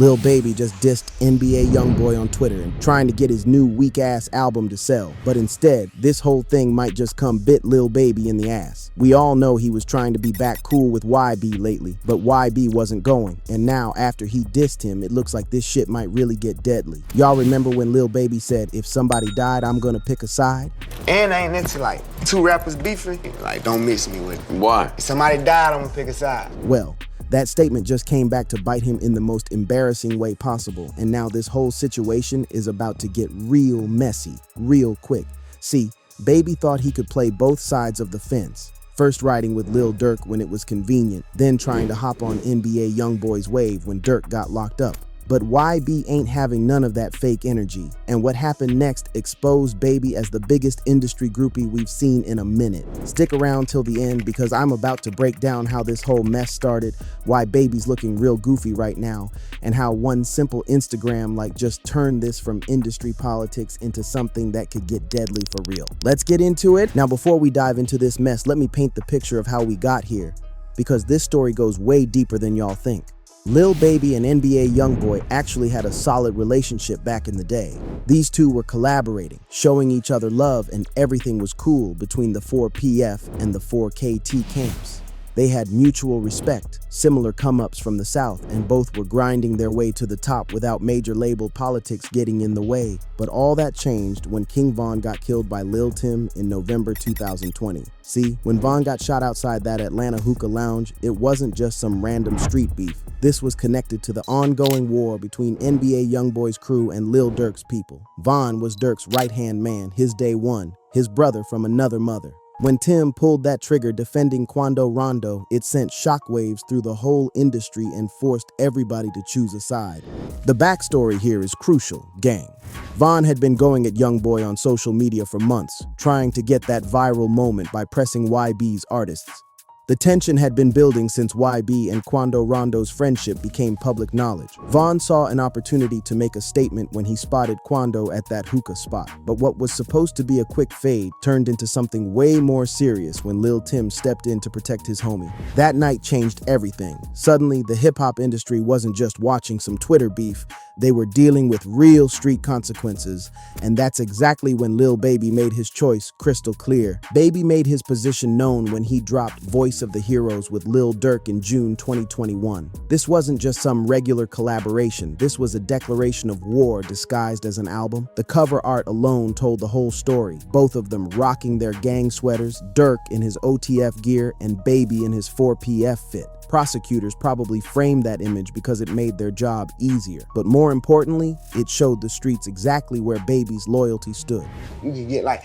Lil Baby just dissed NBA Youngboy on Twitter and trying to get his new weak-ass album to sell. But instead, this whole thing might just come bit Lil Baby in the ass. We all know he was trying to be back cool with YB lately, but YB wasn't going. And now, after he dissed him, it looks like this shit might really get deadly. Y'all remember when Lil Baby said, if somebody died, I'm gonna pick a side? And I ain't into like two rappers beefing. Like, don't mix me with it. Why? If somebody died, I'm gonna pick a side. Well, that statement just came back to bite him in the most embarrassing way possible, and now this whole situation is about to get real messy, real quick. See, Baby thought he could play both sides of the fence. First riding with Lil Durk when it was convenient, then trying to hop on NBA Youngboy's wave when Durk got locked up. But YB ain't having none of that fake energy, and what happened next exposed Baby as the biggest industry groupie we've seen in a minute. Stick around till the end because I'm about to break down how this whole mess started, why Baby's looking real goofy right now, and how one simple Instagram like just turned this from industry politics into something that could get deadly for real. Let's get into it. Now before we dive into this mess, let me paint the picture of how we got here, because this story goes way deeper than y'all think. Lil Baby and NBA Youngboy actually had a solid relationship back in the day. These two were collaborating, showing each other love, and everything was cool between the 4PF and the 4KT camps. They had mutual respect, similar come-ups from the South, and both were grinding their way to the top without major label politics getting in the way. But all that changed when King Von got killed by Lil Tim in November 2020. See, when Von got shot outside that Atlanta hookah lounge, it wasn't just some random street beef. This was connected to the ongoing war between NBA Youngboy's crew and Lil Durk's people. Von was Durk's right-hand man, his day one, his brother from another mother. When Tim pulled that trigger defending Quando Rondo, it sent shockwaves through the whole industry and forced everybody to choose a side. The backstory here is crucial, gang. Von had been going at Youngboy on social media for months, trying to get that viral moment by pressing YB's artists. The tension had been building since YB and Quando Rondo's friendship became public knowledge. Von saw an opportunity to make a statement when he spotted Quando at that hookah spot. But what was supposed to be a quick fade turned into something way more serious when Lil Tim stepped in to protect his homie. That night changed everything. Suddenly, the hip-hop industry wasn't just watching some Twitter beef, they were dealing with real street consequences, and that's exactly when Lil Baby made his choice crystal clear. Baby made his position known when he dropped Voice of the Heroes with Lil Durk in June 2021. This wasn't just some regular collaboration, this was a declaration of war disguised as an album. The cover art alone told the whole story, both of them rocking their gang sweaters, Durk in his OTF gear and Baby in his 4PF fit. Prosecutors probably framed that image because it made their job easier. But more importantly, it showed the streets exactly where Baby's loyalty stood. You can get like,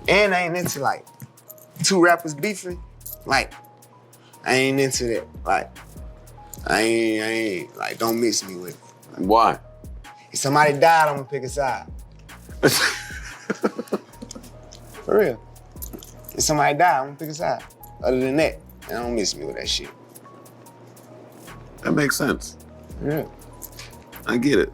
and I ain't into like two rappers beefing. Like, I ain't into that. Like, I ain't like, don't mix me with it. Like, Why? if somebody died, I'm gonna pick a side. For real. If somebody died, I'm gonna pick a side. Other than that, don't mix me with that shit. That makes sense. Yeah. I get it.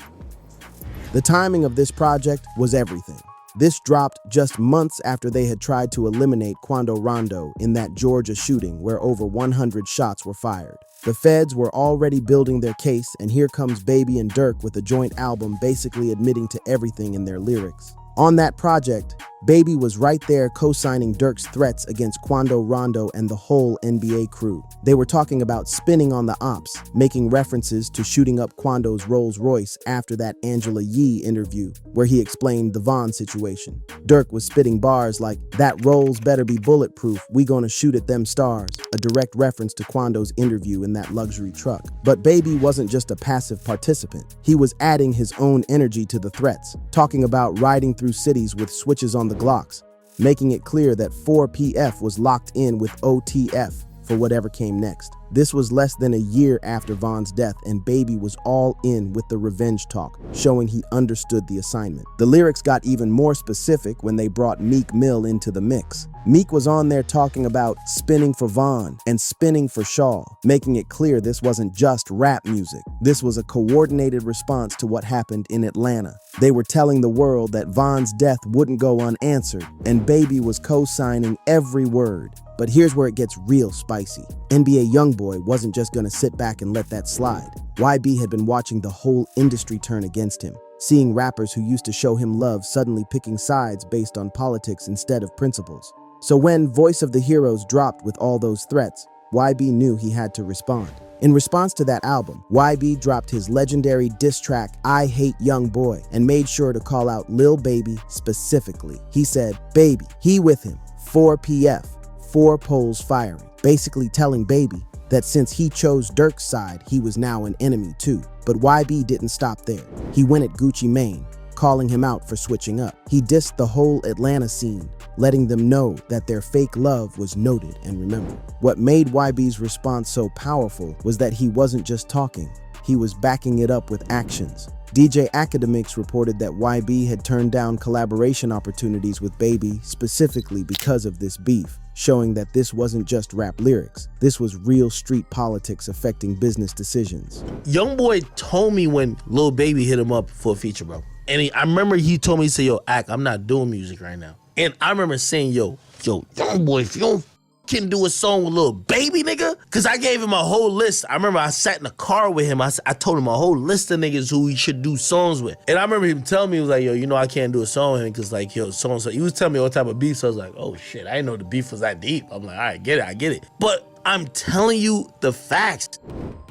The timing of this project was everything. This dropped just months after they had tried to eliminate Quando Rondo in that Georgia shooting where over 100 shots were fired. The feds were already building their case, and here comes Baby and Durk with a joint album basically admitting to everything in their lyrics. On that project, Baby was right there co-signing Durk's threats against Quando Rondo and the whole NBA crew. They were talking about spinning on the ops, making references to shooting up Quando's Rolls Royce after that Angela Yee interview, where he explained the Von situation. Durk was spitting bars like, "That Rolls better be bulletproof, we gonna shoot at them stars," a direct reference to Quando's interview in that luxury truck. But Baby wasn't just a passive participant. He was adding his own energy to the threats, talking about riding through cities with switches on the Glocks, making it clear that 4PF was locked in with OTF for whatever came next. This was less than a year after Von's death, and Baby was all in with the revenge talk, showing he understood the assignment. The lyrics got even more specific when they brought Meek Mill into the mix. Meek was on there talking about spinning for Von and spinning for Shaw, making it clear this wasn't just rap music. This was a coordinated response to what happened in Atlanta. They were telling the world that Von's death wouldn't go unanswered, and Baby was co-signing every word. But here's where it gets real spicy. NBA Youngboy Youngboy wasn't just gonna sit back and let that slide. YB had been watching the whole industry turn against him, seeing rappers who used to show him love suddenly picking sides based on politics instead of principles. So when Voice of the Heroes dropped with all those threats, YB knew he had to respond. In response to that album, YB dropped his legendary diss track, I Hate Youngboy, and made sure to call out Lil Baby specifically. He said, Baby, he with him, 4PF, 4 poles firing, basically telling Baby that since he chose Dirk's side, he was now an enemy too. But YB didn't stop there. He went at Gucci Mane, calling him out for switching up. He dissed the whole Atlanta scene, letting them know that their fake love was noted and remembered. What made YB's response so powerful was that he wasn't just talking, he was backing it up with actions. DJ Academics reported that YB had turned down collaboration opportunities with Baby specifically because of this beef, showing that this wasn't just rap lyrics. This was real street politics affecting business decisions. Youngboy told me when Lil Baby hit him up for a feature, bro. And I remember he told me, he said, yo, Ack, I'm not doing music right now. And I remember saying, yo, Youngboy, if you don't can do a song with Lil Baby, nigga, because I gave him a whole list. I remember I sat in the car with him. I told him a whole list of niggas who he should do songs with. And I remember him telling me, he was like, yo, you know I can't do a song with him because, like, yo, so-and-so. He was telling me all type of beef, so I was like, oh, shit, I didn't know the beef was that deep. I'm like, all right, I get it. But I'm telling you the facts.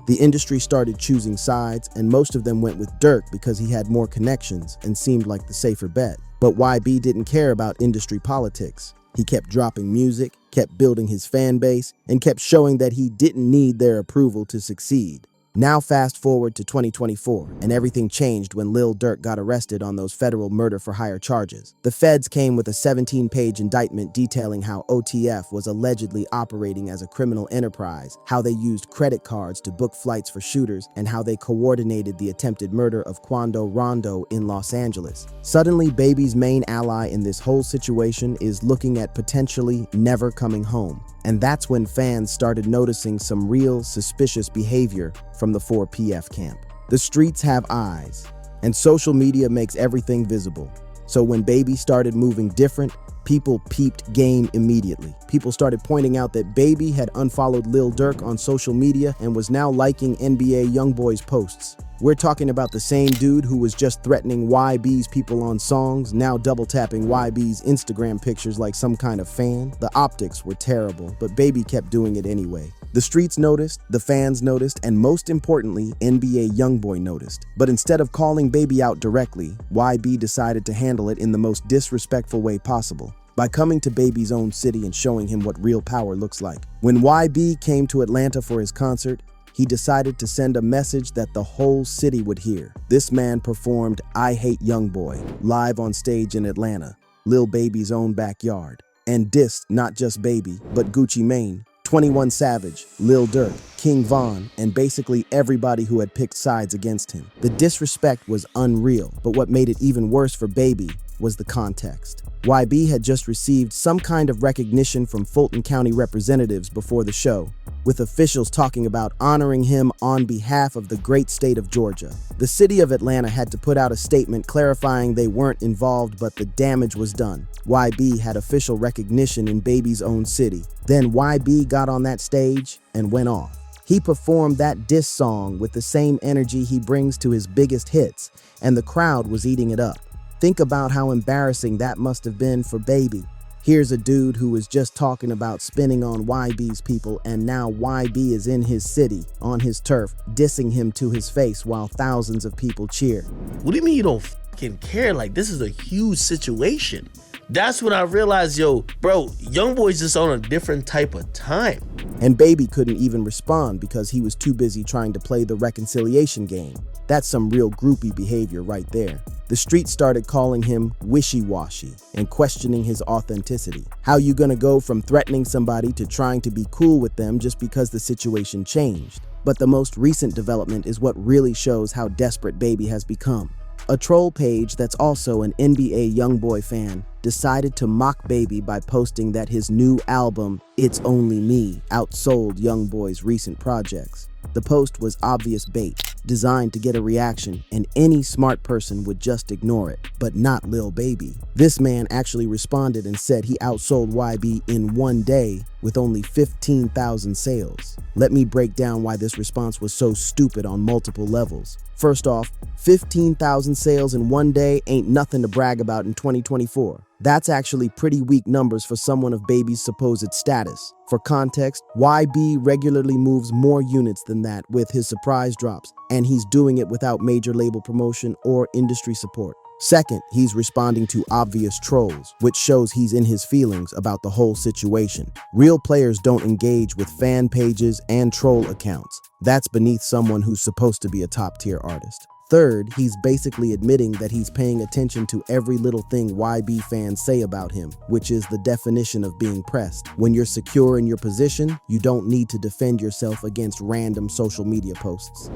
The industry started choosing sides, and most of them went with Dirk because he had more connections and seemed like the safer bet. But YB didn't care about industry politics. He kept dropping music, kept building his fan base, and kept showing that he didn't need their approval to succeed. Now fast forward to 2024, and everything changed when Lil Durk got arrested on those federal murder-for-hire charges. The feds came with a 17-page indictment detailing how OTF was allegedly operating as a criminal enterprise, how they used credit cards to book flights for shooters, and how they coordinated the attempted murder of Quando Rondo in Los Angeles. Suddenly, Baby's main ally in this whole situation is looking at potentially never coming home. And that's when fans started noticing some real suspicious behavior from the 4PF camp. The streets have eyes, and social media makes everything visible. So when Baby started moving different, people peeped game immediately. People started pointing out that Baby had unfollowed Lil Durk on social media and was now liking NBA Youngboy's posts. We're talking about the same dude who was just threatening YB's people on songs, now double tapping YB's Instagram pictures like some kind of fan. The optics were terrible, but Baby kept doing it anyway. The streets noticed, the fans noticed, and most importantly, NBA Youngboy noticed. But instead of calling Baby out directly, YB decided to handle it in the most disrespectful way possible, by coming to Baby's own city and showing him what real power looks like. When YB came to Atlanta for his concert, he decided to send a message that the whole city would hear. This man performed I Hate Youngboy live on stage in Atlanta, Lil Baby's own backyard, and dissed not just Baby, but Gucci Mane, 21 Savage, Lil Durk, King Von, and basically everybody who had picked sides against him. The disrespect was unreal, but what made it even worse for Baby was the context. YB had just received some kind of recognition from Fulton County representatives before the show, with officials talking about honoring him on behalf of the great state of Georgia. The city of Atlanta had to put out a statement clarifying they weren't involved, but the damage was done. YB had official recognition in Baby's own city. Then YB got on that stage and went off. He performed that diss song with the same energy he brings to his biggest hits, and the crowd was eating it up. Think about how embarrassing that must have been for Baby. Here's a dude who was just talking about spinning on YB's people, and now YB is in his city, on his turf, dissing him to his face while thousands of people cheer. What do you mean you don't fucking care? Like, this is a huge situation. That's when I realized, yo, bro, Youngboy's just on a different type of time. And Baby couldn't even respond because he was too busy trying to play the reconciliation game. That's some real groupie behavior right there. The streets started calling him wishy-washy and questioning his authenticity. How you gonna go from threatening somebody to trying to be cool with them just because the situation changed? But the most recent development is what really shows how desperate Baby has become. A troll page that's also an NBA Youngboy fan decided to mock Baby by posting that his new album, It's Only Me, outsold Youngboy's recent projects. The post was obvious bait. designed to get a reaction, and any smart person would just ignore it, but not Lil Baby. This man actually responded and said he outsold YB in one day with only 15,000 sales. Let me break down why this response was so stupid on multiple levels. First off, 15,000 sales in one day ain't nothing to brag about in 2024. That's actually pretty weak numbers for someone of Baby's supposed status. For context, YB regularly moves more units than that with his surprise drops, and he's doing it without major label promotion or industry support. Second, he's responding to obvious trolls, which shows he's in his feelings about the whole situation. Real players don't engage with fan pages and troll accounts. That's beneath someone who's supposed to be a top-tier artist. Third, he's basically admitting that he's paying attention to every little thing YB fans say about him, which is the definition of being pressed. When you're secure in your position, you don't need to defend yourself against random social media posts.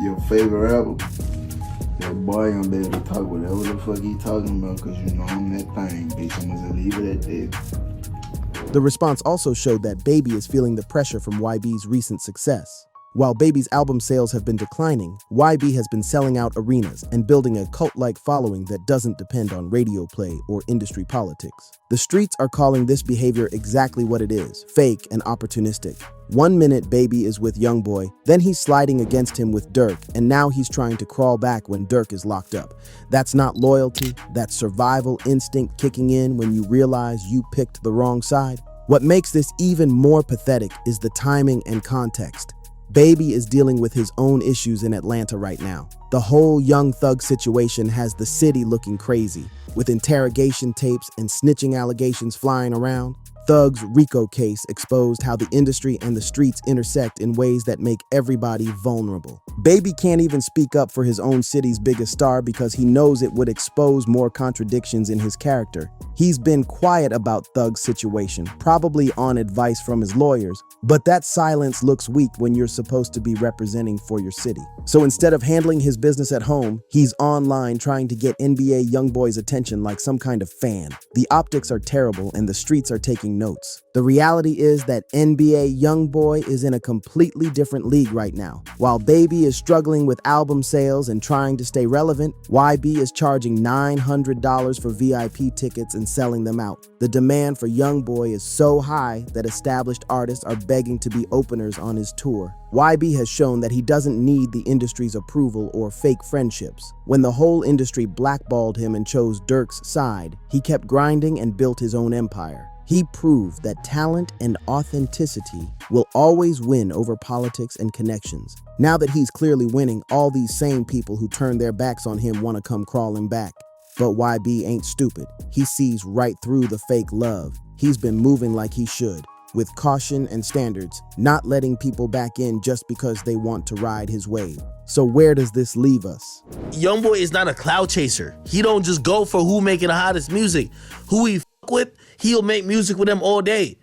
Your favorite album? That boy gonna be able to talk whatever the fuck he talking about, cause you know I'm that thing, bitch. I'm gonna leave it at that. The response also showed that Baby is feeling the pressure from YB's recent success. While Baby's album sales have been declining, YB has been selling out arenas and building a cult-like following that doesn't depend on radio play or industry politics. The streets are calling this behavior exactly what it is, fake and opportunistic. 1 minute Baby is with Youngboy, then he's sliding against him with Dirk, and now he's trying to crawl back when Dirk is locked up. That's not loyalty, that's survival instinct kicking in when you realize you picked the wrong side. What makes this even more pathetic is the timing and context. Baby is dealing with his own issues in Atlanta right now. The whole Young Thug situation has the city looking crazy, with interrogation tapes and snitching allegations flying around. Thug's RICO case exposed how the industry and the streets intersect in ways that make everybody vulnerable. Baby can't even speak up for his own city's biggest star because he knows it would expose more contradictions in his character. He's been quiet about Thug's situation, probably on advice from his lawyers, but that silence looks weak when you're supposed to be representing for your city. So instead of handling his business at home, he's online trying to get NBA Youngboy's attention like some kind of fan. The optics are terrible and the streets are taking notes. The reality is that NBA Youngboy is in a completely different league right now. While Baby is struggling with album sales and trying to stay relevant, YB is charging $900 for VIP tickets and selling them out. The demand for Youngboy is so high that established artists are begging to be openers on his tour. YB has shown that he doesn't need the industry's approval or fake friendships. When the whole industry blackballed him and chose Dirk's side, he kept grinding and built his own empire. He proved that talent and authenticity will always win over politics and connections. Now that he's clearly winning, all these same people who turned their backs on him want to come crawling back. But YB ain't stupid. He sees right through the fake love. He's been moving like he should, with caution and standards, not letting people back in just because they want to ride his wave. So where does this leave us? Youngboy is not a cloud chaser. He don't just go for who making the hottest music. Who he with, he'll make music with them all day.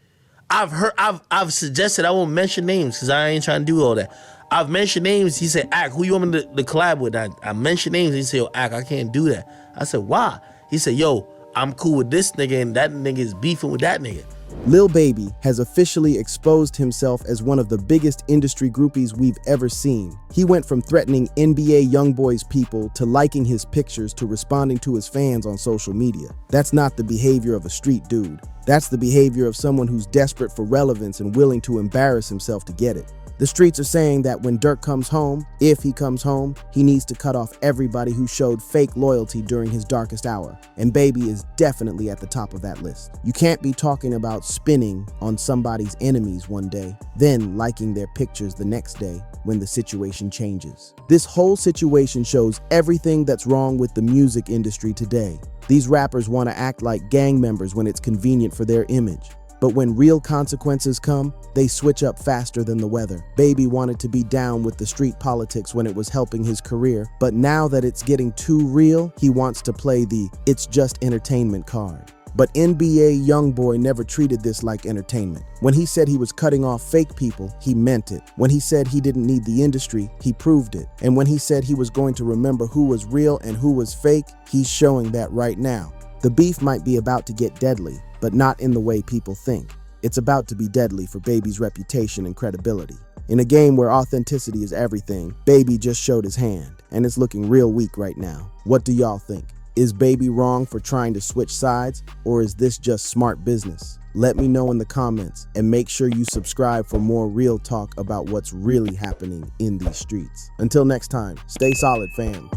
I've suggested, I won't mention names because I ain't trying to do all that. I've mentioned names. He said, Ak, who you want me to collab with? I mentioned names. He said, yo, Ak, I can't do that. I said, why? He said, yo, I'm cool with this nigga and that nigga is beefing with that nigga. Lil Baby has officially exposed himself as one of the biggest industry groupies we've ever seen. He went from threatening NBA Youngboy's people to liking his pictures to responding to his fans on social media. That's not the behavior of a street dude. That's the behavior of someone who's desperate for relevance and willing to embarrass himself to get it. The streets are saying that when Dirk comes home, if he comes home, he needs to cut off everybody who showed fake loyalty during his darkest hour. And Baby is definitely at the top of that list. You can't be talking about spinning on somebody's enemies one day, then liking their pictures the next day when the situation changes. This whole situation shows everything that's wrong with the music industry today. These rappers want to act like gang members when it's convenient for their image. But when real consequences come, they switch up faster than the weather. Baby wanted to be down with the street politics when it was helping his career, but now that it's getting too real, he wants to play the "it's just entertainment" card. But NBA Youngboy never treated this like entertainment. When he said he was cutting off fake people, he meant it. When he said he didn't need the industry, he proved it. And when he said he was going to remember who was real and who was fake, he's showing that right now. The beef might be about to get deadly, but not in the way people think. It's about to be deadly for Baby's reputation and credibility. In a game where authenticity is everything, Baby just showed his hand, and it's looking real weak right now. What do y'all think? Is Baby wrong for trying to switch sides, or is this just smart business? Let me know in the comments, and make sure you subscribe for more real talk about what's really happening in these streets. Until next time, stay solid, fam.